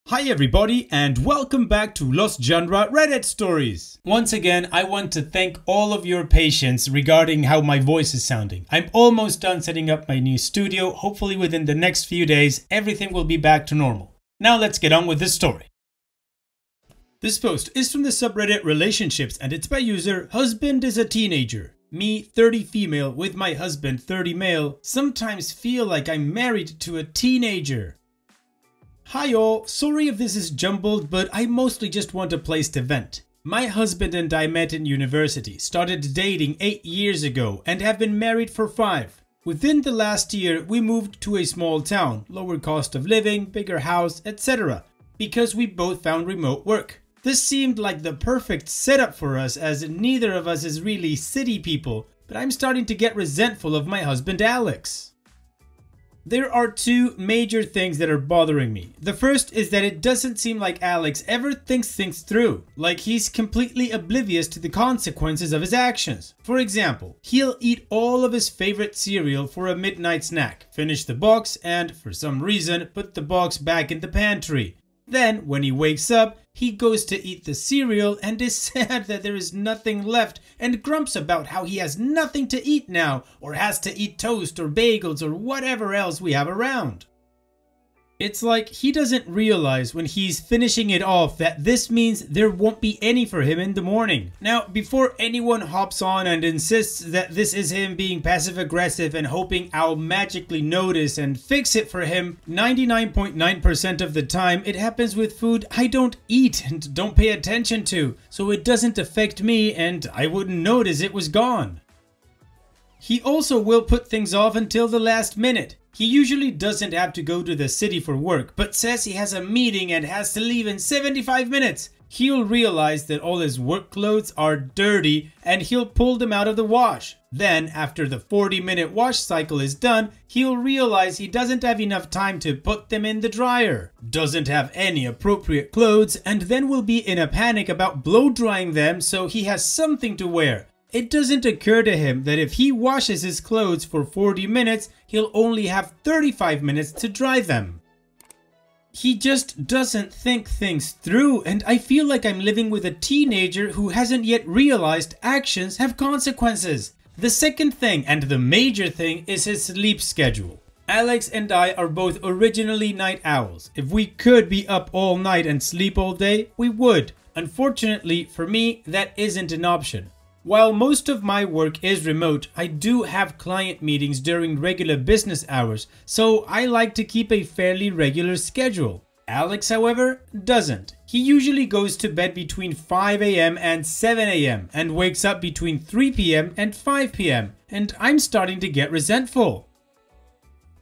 Hi everybody and welcome back to Lost Genre Reddit Stories. Once again, I want to thank all of your patience regarding how my voice is sounding. I'm almost done setting up my new studio. Hopefully within the next few days, everything will be back to normal. Now let's get on with this story. This post is from the subreddit Relationships and it's by user Husband is a Teenager. Me, 30 female, with my husband, 30 male, sometimes feel like I'm married to a teenager. Hi all, sorry if this is jumbled, but I mostly just want a place to vent. My husband and I met in university, started dating 8 years ago, and have been married for 5. Within the last year, we moved to a small town, lower cost of living, bigger house, etc. because we both found remote work. This seemed like the perfect setup for us as neither of us is really city people, but I'm starting to get resentful of my husband Alex. There are two major things that are bothering me. The first is that it doesn't seem like Alex ever thinks things through, like he's completely oblivious to the consequences of his actions. For example, he'll eat all of his favorite cereal for a midnight snack, finish the box and, for some reason, put the box back in the pantry. Then, when he wakes up, he goes to eat the cereal and is sad that there is nothing left and grumps about how he has nothing to eat now or has to eat toast or bagels or whatever else we have around. It's like he doesn't realize when he's finishing it off that this means there won't be any for him in the morning. Now, before anyone hops on and insists that this is him being passive aggressive and hoping I'll magically notice and fix it for him, 99.9% of the time it happens with food I don't eat and don't pay attention to, so it doesn't affect me and I wouldn't notice it was gone. He also will put things off until the last minute. He usually doesn't have to go to the city for work, but says he has a meeting and has to leave in 75 minutes. He'll realize that all his work clothes are dirty and he'll pull them out of the wash. Then, after the 40-minute wash cycle is done, he'll realize he doesn't have enough time to put them in the dryer, doesn't have any appropriate clothes, and then will be in a panic about blow drying them so he has something to wear. It doesn't occur to him that if he washes his clothes for 40 minutes, he'll only have 35 minutes to dry them. He just doesn't think things through, and I feel like I'm living with a teenager who hasn't yet realized actions have consequences. The second thing, and the major thing, is his sleep schedule. Alex and I are both originally night owls. If we could be up all night and sleep all day, we would. Unfortunately, for me, that isn't an option. While most of my work is remote, I do have client meetings during regular business hours, so I like to keep a fairly regular schedule. Alex, however, doesn't. He usually goes to bed between 5 AM and 7 AM and wakes up between 3 PM and 5 PM, and I'm starting to get resentful.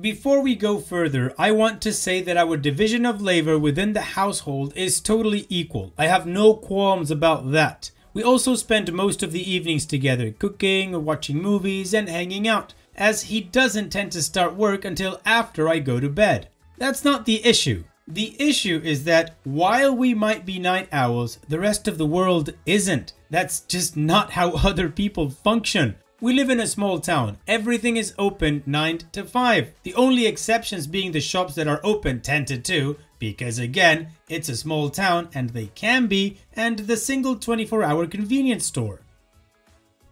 Before we go further, I want to say that our division of labor within the household is totally equal. I have no qualms about that. We also spend most of the evenings together, cooking, watching movies, and hanging out, as he doesn't tend to start work until after I go to bed. That's not the issue. The issue is that while we might be night owls, the rest of the world isn't. That's just not how other people function. We live in a small town. Everything is open 9 to 5. The only exceptions being the shops that are open 10 to 2, because again, it's a small town and they can be, and the single 24-hour convenience store.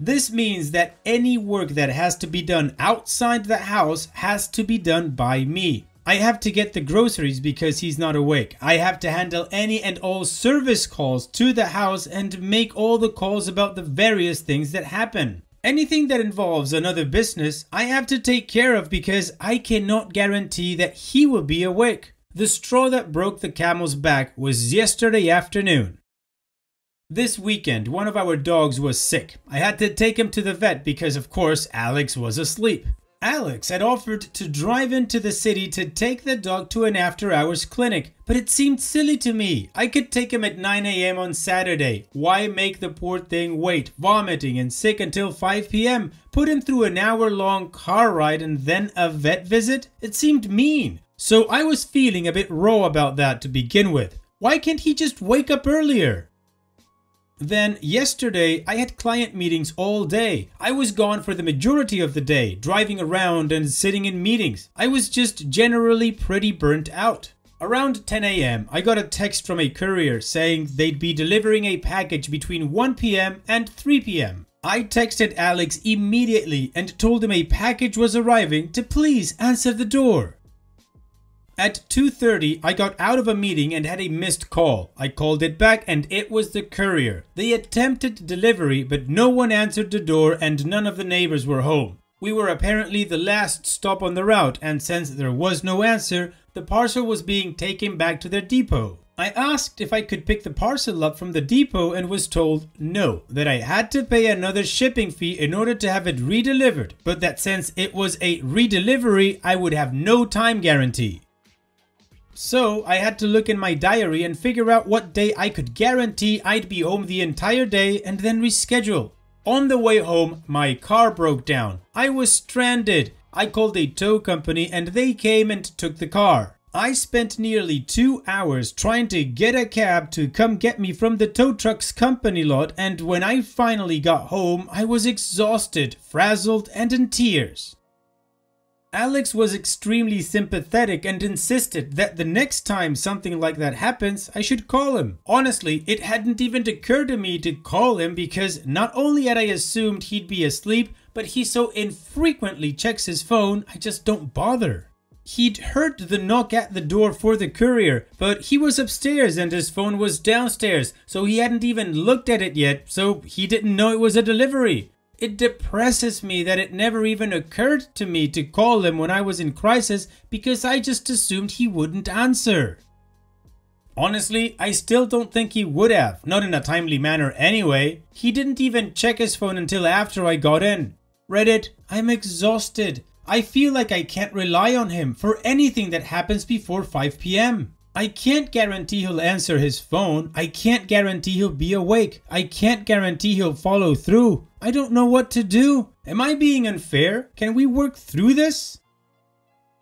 This means that any work that has to be done outside the house has to be done by me. I have to get the groceries because he's not awake. I have to handle any and all service calls to the house and make all the calls about the various things that happen. Anything that involves another business, I have to take care of because I cannot guarantee that he will be awake. The straw that broke the camel's back was yesterday afternoon. This weekend, one of our dogs was sick. I had to take him to the vet because, of course, Alex was asleep. Alex had offered to drive into the city to take the dog to an after-hours clinic, but it seemed silly to me. I could take him at 9 AM on Saturday. Why make the poor thing wait, vomiting and sick until 5 PM? Put him through an hour-long car ride and then a vet visit? It seemed mean. So I was feeling a bit raw about that to begin with. Why can't he just wake up earlier? Then yesterday I had client meetings all day. I was gone for the majority of the day, driving around and sitting in meetings. I was just generally pretty burnt out. Around 10 a.m., I got a text from a courier saying they'd be delivering a package between 1 p.m. and 3 p.m. I texted Alex immediately and told him a package was arriving to please answer the door. At 2:30, I got out of a meeting and had a missed call. I called it back and it was the courier. They attempted delivery, but no one answered the door and none of the neighbors were home. We were apparently the last stop on the route, and since there was no answer, the parcel was being taken back to their depot. I asked if I could pick the parcel up from the depot and was told no, that I had to pay another shipping fee in order to have it redelivered, but that since it was a redelivery, I would have no time guarantee. So I had to look in my diary and figure out what day I could guarantee I'd be home the entire day and then reschedule. On the way home, my car broke down. I was stranded. I called a tow company and they came and took the car. I spent nearly 2 hours trying to get a cab to come get me from the tow truck's company lot, and when I finally got home, I was exhausted, frazzled, and in tears. Alex was extremely sympathetic and insisted that the next time something like that happens, I should call him. Honestly, it hadn't even occurred to me to call him because not only had I assumed he'd be asleep, but he so infrequently checks his phone, I just don't bother. He'd heard the knock at the door for the courier, but he was upstairs and his phone was downstairs, so he hadn't even looked at it yet, so he didn't know it was a delivery. It depresses me that it never even occurred to me to call him when I was in crisis because I just assumed he wouldn't answer. Honestly, I still don't think he would have, not in a timely manner anyway. He didn't even check his phone until after I got in. Reddit, I'm exhausted. I feel like I can't rely on him for anything that happens before 5 p.m. I can't guarantee he'll answer his phone. I can't guarantee he'll be awake. I can't guarantee he'll follow through. I don't know what to do. Am I being unfair? Can we work through this?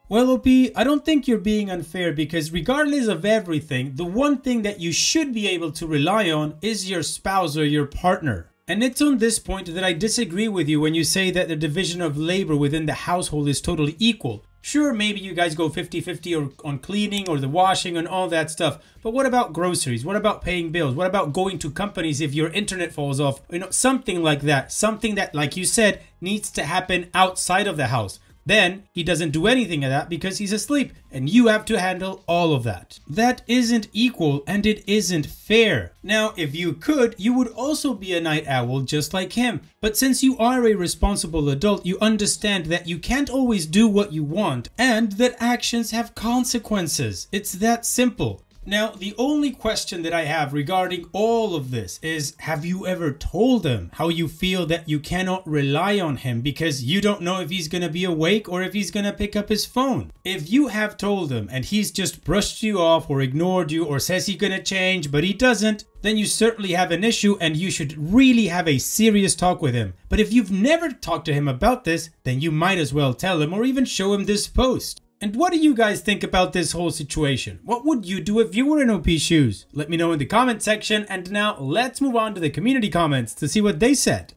Well, OP, I don't think you're being unfair because regardless of everything, the one thing that you should be able to rely on is your spouse or your partner. And it's on this point that I disagree with you when you say that the division of labor within the household is totally equal. Sure, maybe you guys go 50-50 on cleaning or the washing and all that stuff. But what about groceries? What about paying bills? What about going to companies if your internet falls off? You know, something like that. Something that, like you said, needs to happen outside of the house. Then he doesn't do anything of that because he's asleep and you have to handle all of that. That isn't equal and it isn't fair. Now, if you could, you would also be a night owl just like him. But since you are a responsible adult, you understand that you can't always do what you want and that actions have consequences. It's that simple. Now, the only question that I have regarding all of this is, have you ever told him how you feel that you cannot rely on him because you don't know if he's going to be awake or if he's going to pick up his phone? If you have told him and he's just brushed you off or ignored you or says he's going to change but he doesn't, then you certainly have an issue and you should really have a serious talk with him. But if you've never talked to him about this, then you might as well tell him or even show him this post. And what do you guys think about this whole situation? What would you do if you were in OP's shoes? Let me know in the comment section, and now let's move on to the community comments to see what they said.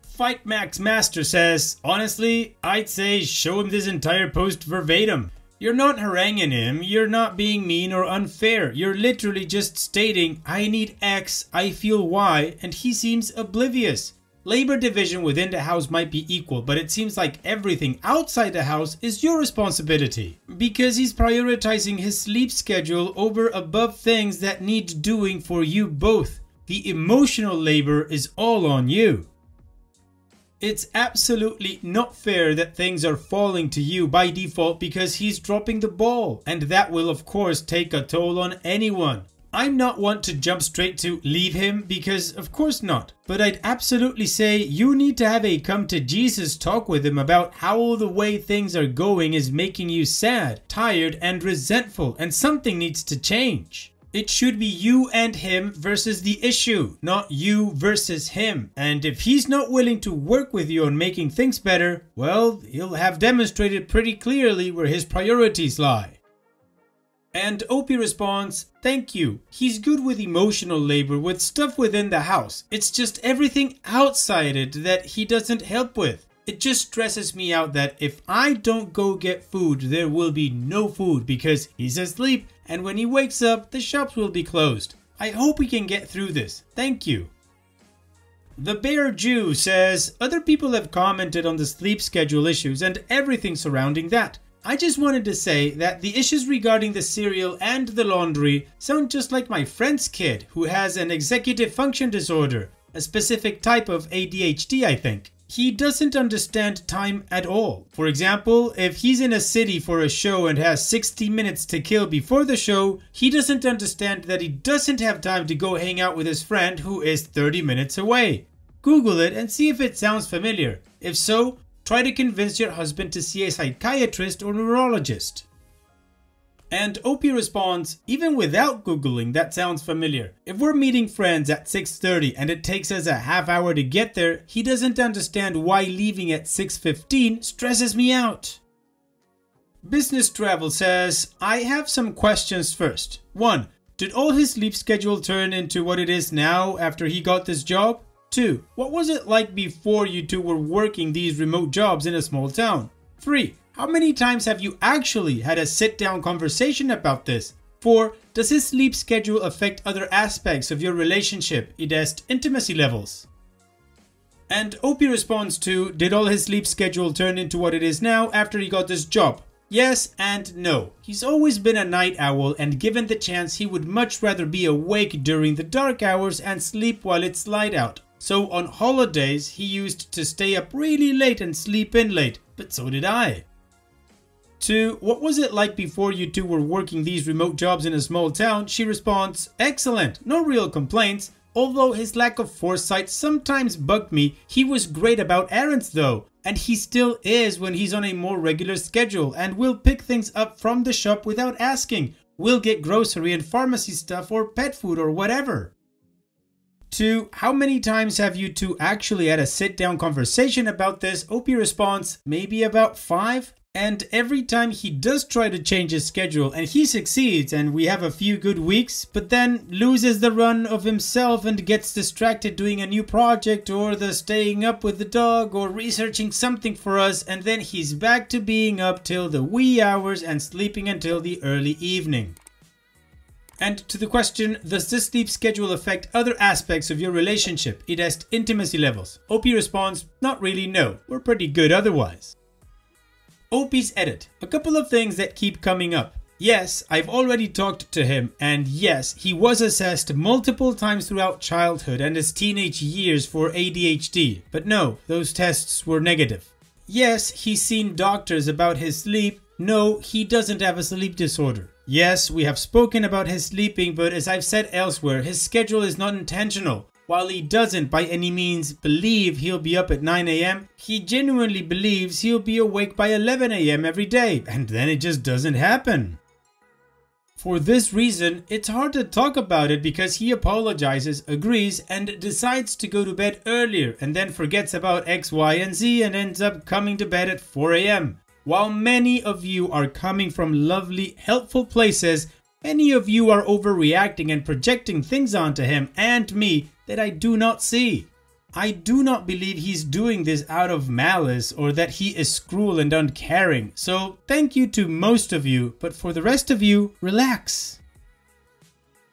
Fight Max Master says, honestly, I'd say show him this entire post verbatim. You're not haranguing him, you're not being mean or unfair, you're literally just stating, I need X, I feel Y, and he seems oblivious. Labor division within the house might be equal, but it seems like everything outside the house is your responsibility. Because he's prioritizing his sleep schedule over above things that need doing for you both. The emotional labor is all on you. It's absolutely not fair that things are falling to you by default because he's dropping the ball, and that will of course take a toll on anyone. I'm not one to jump straight to leave him because of course not, but I'd absolutely say you need to have a come to Jesus talk with him about how the way things are going is making you sad, tired, and resentful, and something needs to change. It should be you and him versus the issue, not you versus him. And if he's not willing to work with you on making things better, well, he'll have demonstrated pretty clearly where his priorities lie. And OP responds, thank you. He's good with emotional labor with stuff within the house. It's just everything outside it that he doesn't help with. It just stresses me out that if I don't go get food, there will be no food because he's asleep, and when he wakes up, the shops will be closed. I hope we can get through this. Thank you. The Bear Jew says, other people have commented on the sleep schedule issues and everything surrounding that. I just wanted to say that the issues regarding the cereal and the laundry sound just like my friend's kid who has an executive function disorder, a specific type of ADHD, I think. He doesn't understand time at all. For example, if he's in a city for a show and has 60 minutes to kill before the show, he doesn't understand that he doesn't have time to go hang out with his friend who is 30 minutes away. Google it and see if it sounds familiar. If so, try to convince your husband to see a psychiatrist or neurologist. And Opie responds, even without Googling, that sounds familiar. If we're meeting friends at 6:30 and it takes us a half hour to get there, he doesn't understand why leaving at 6:15 stresses me out. Business Travel says, I have some questions first. 1. Did all his sleep schedule turn into what it is now after he got this job? 2. What was it like before you two were working these remote jobs in a small town? 3. How many times have you actually had a sit-down conversation about this? 4. Does his sleep schedule affect other aspects of your relationship, i.e. intimacy levels? And Opie responds to, did all his sleep schedule turn into what it is now after he got this job? Yes and no. He's always been a night owl, and given the chance he would much rather be awake during the dark hours and sleep while it's light out. So on holidays, he used to stay up really late and sleep in late, but so did I. 2. What was it like before you two were working these remote jobs in a small town? She responds, excellent, no real complaints. Although his lack of foresight sometimes bugged me, he was great about errands though. And he still is when he's on a more regular schedule and will pick things up from the shop without asking. We'll get grocery and pharmacy stuff or pet food or whatever. 2. How many times have you two actually had a sit-down conversation about this? Opie responds, maybe about 5. And every time he does try to change his schedule and he succeeds and we have a few good weeks, but then loses the run of himself and gets distracted doing a new project or the staying up with the dog or researching something for us, and then he's back to being up till the wee hours and sleeping until the early evening. And to the question, does this sleep schedule affect other aspects of your relationship, i.e. intimacy levels? Opie responds, not really, no. We're pretty good otherwise. Opie's edit. A couple of things that keep coming up. Yes, I've already talked to him, and yes, he was assessed multiple times throughout childhood and his teenage years for ADHD, but no, those tests were negative. Yes, he's seen doctors about his sleep. No, he doesn't have a sleep disorder. Yes, we have spoken about his sleeping, but as I've said elsewhere, his schedule is not intentional. While he doesn't by any means believe he'll be up at 9 AM, he genuinely believes he'll be awake by 11 AM every day, and then it just doesn't happen. For this reason, it's hard to talk about it because he apologizes, agrees, and decides to go to bed earlier and then forgets about X, Y, and Z and ends up coming to bed at 4 AM. While many of you are coming from lovely, helpful places, many of you are overreacting and projecting things onto him and me that I do not see. I do not believe he's doing this out of malice or that he is cruel and uncaring. So thank you to most of you, but for the rest of you, relax.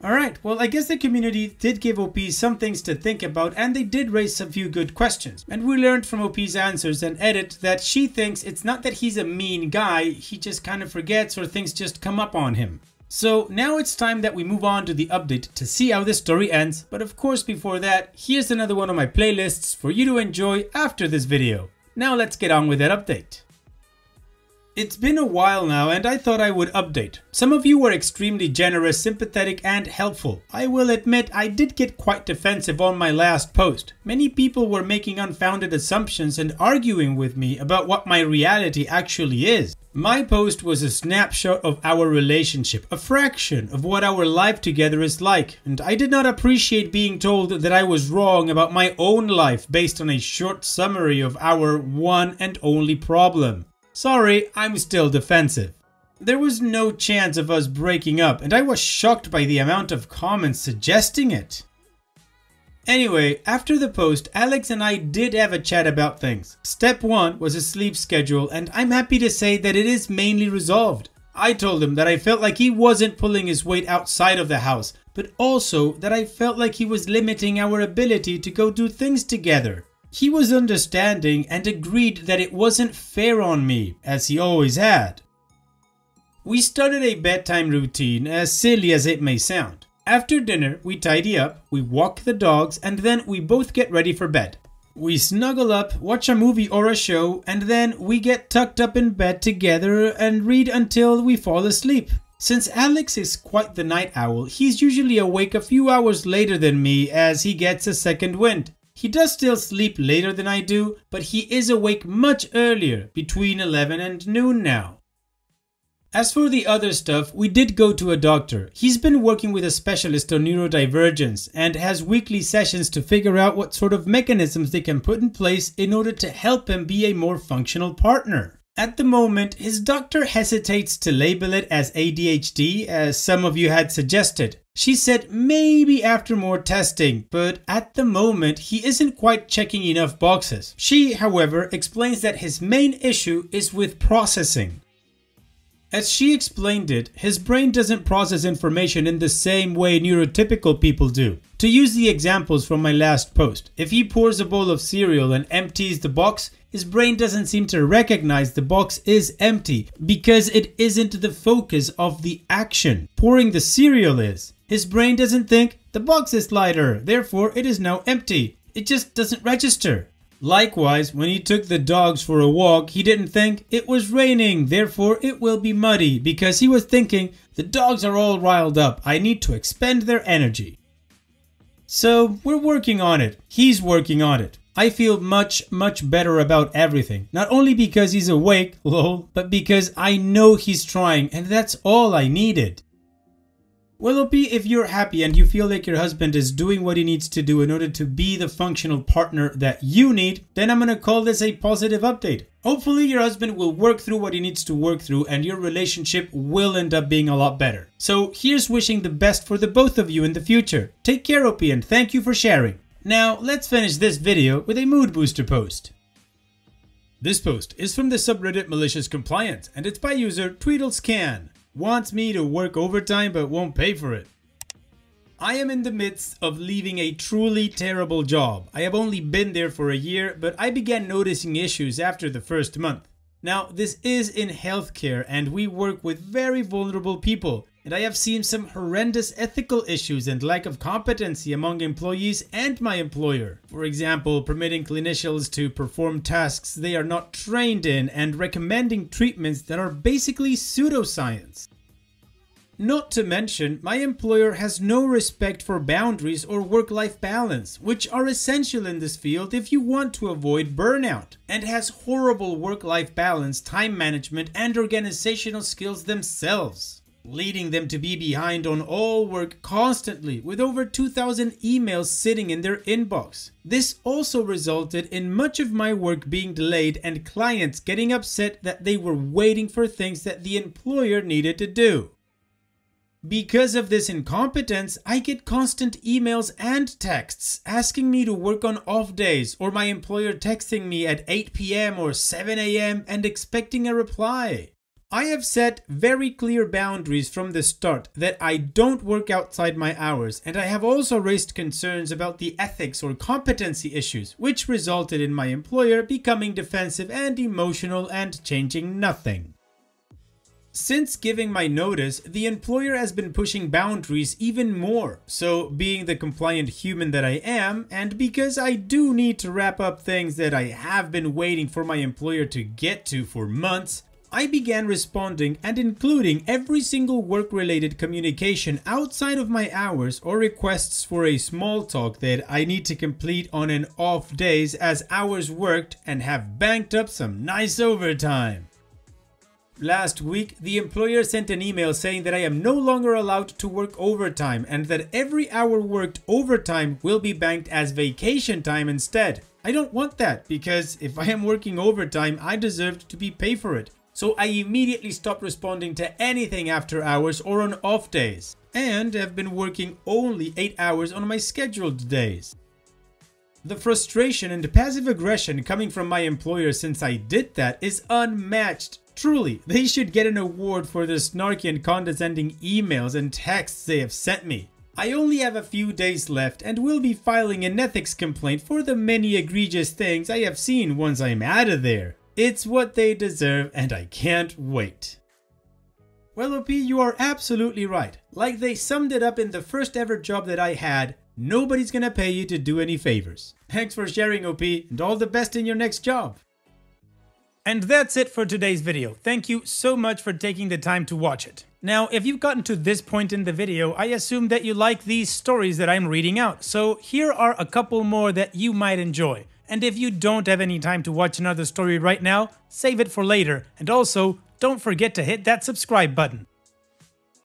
Alright, well I guess the community did give OP some things to think about and they did raise a few good questions. And we learned from OP's answers and edit that she thinks it's not that he's a mean guy, he just kind of forgets or things just come up on him. So now it's time that we move on to the update to see how this story ends, but of course before that, here's another one of my playlists for you to enjoy after this video. Now let's get on with that update. It's been a while now and I thought I would update. Some of you were extremely generous, sympathetic and helpful. I will admit I did get quite defensive on my last post. Many people were making unfounded assumptions and arguing with me about what my reality actually is. My post was a snapshot of our relationship, a fraction of what our life together is like, and I did not appreciate being told that I was wrong about my own life based on a short summary of our one and only problem. Sorry, I'm still defensive. There was no chance of us breaking up, and I was shocked by the amount of comments suggesting it. Anyway, after the post, Alex and I did have a chat about things. Step 1 was a sleep schedule, and I'm happy to say that it is mainly resolved. I told him that I felt like he wasn't pulling his weight outside of the house, but also that I felt like he was limiting our ability to go do things together. He was understanding and agreed that it wasn't fair on me, as he always had. We started a bedtime routine, as silly as it may sound. After dinner, we tidy up, we walk the dogs, and then we both get ready for bed. We snuggle up, watch a movie or a show, and then we get tucked up in bed together and read until we fall asleep. Since Alex is quite the night owl, he's usually awake a few hours later than me as he gets a second wind. He does still sleep later than I do, but he is awake much earlier, between 11 and noon now. As for the other stuff, we did go to a doctor. He's been working with a specialist on neurodivergence and has weekly sessions to figure out what sort of mechanisms they can put in place in order to help him be a more functional partner. At the moment, his doctor hesitates to label it as ADHD, as some of you had suggested. She said maybe after more testing, but at the moment he isn't quite checking enough boxes. She, however, explains that his main issue is with processing. As she explained it, his brain doesn't process information in the same way neurotypical people do. To use the examples from my last post, if he pours a bowl of cereal and empties the box, his brain doesn't seem to recognize the box is empty because it isn't the focus of the action. Pouring the cereal is. His brain doesn't think the box is lighter, therefore it is now empty. It just doesn't register. Likewise, when he took the dogs for a walk, he didn't think it was raining, therefore it will be muddy, because he was thinking the dogs are all riled up, I need to expend their energy. So we're working on it. He's working on it. I feel much better about everything. Not only because he's awake, lol, but because I know he's trying, and that's all I needed. Well, OP, if you're happy and you feel like your husband is doing what he needs to do in order to be the functional partner that you need, then I'm gonna call this a positive update. Hopefully your husband will work through what he needs to work through and your relationship will end up being a lot better. So here's wishing the best for the both of you in the future. Take care, OP, and thank you for sharing. Now, let's finish this video with a mood booster post. This post is from the subreddit Malicious Compliance, and it's by user TweedleScan. Wants me to work overtime but won't pay for it. I am in the midst of leaving a truly terrible job. I have only been there for a year, but I began noticing issues after the first month. Now, this is in healthcare and we work with very vulnerable people, and I have seen some horrendous ethical issues and lack of competency among employees and my employer. For example, permitting clinicians to perform tasks they are not trained in and recommending treatments that are basically pseudoscience. Not to mention, my employer has no respect for boundaries or work-life balance, which are essential in this field if you want to avoid burnout, and has horrible work-life balance, time management, and organizational skills themselves, leading them to be behind on all work constantly with over 2,000 emails sitting in their inbox. This also resulted in much of my work being delayed and clients getting upset that they were waiting for things that the employer needed to do. Because of this incompetence, I get constant emails and texts asking me to work on off days, or my employer texting me at 8 p.m. or 7 a.m. and expecting a reply. I have set very clear boundaries from the start that I don't work outside my hours, and I have also raised concerns about the ethics or competency issues, which resulted in my employer becoming defensive and emotional and changing nothing. Since giving my notice, the employer has been pushing boundaries even more. So, being the compliant human that I am, and because I do need to wrap up things that I have been waiting for my employer to get to for months, I began responding and including every single work-related communication outside of my hours or requests for a small talk that I need to complete on an off days as hours worked and have banked up some nice overtime. Last week, the employer sent an email saying that I am no longer allowed to work overtime and that every hour worked overtime will be banked as vacation time instead. I don't want that because if I am working overtime, I deserved to be paid for it. So I immediately stopped responding to anything after hours or on off days, and have been working only 8 hours on my scheduled days. The frustration and passive aggression coming from my employer since I did that is unmatched. Truly, they should get an award for the snarky and condescending emails and texts they have sent me. I only have a few days left and will be filing an ethics complaint for the many egregious things I have seen once I'm out of there. It's what they deserve and I can't wait. Well, OP, you are absolutely right. Like they summed it up in the first ever job that I had, nobody's gonna pay you to do any favors. Thanks for sharing, OP, and all the best in your next job. And that's it for today's video. Thank you so much for taking the time to watch it. Now, if you've gotten to this point in the video, I assume that you like these stories that I'm reading out. So here are a couple more that you might enjoy. And if you don't have any time to watch another story right now, save it for later. And also, don't forget to hit that subscribe button.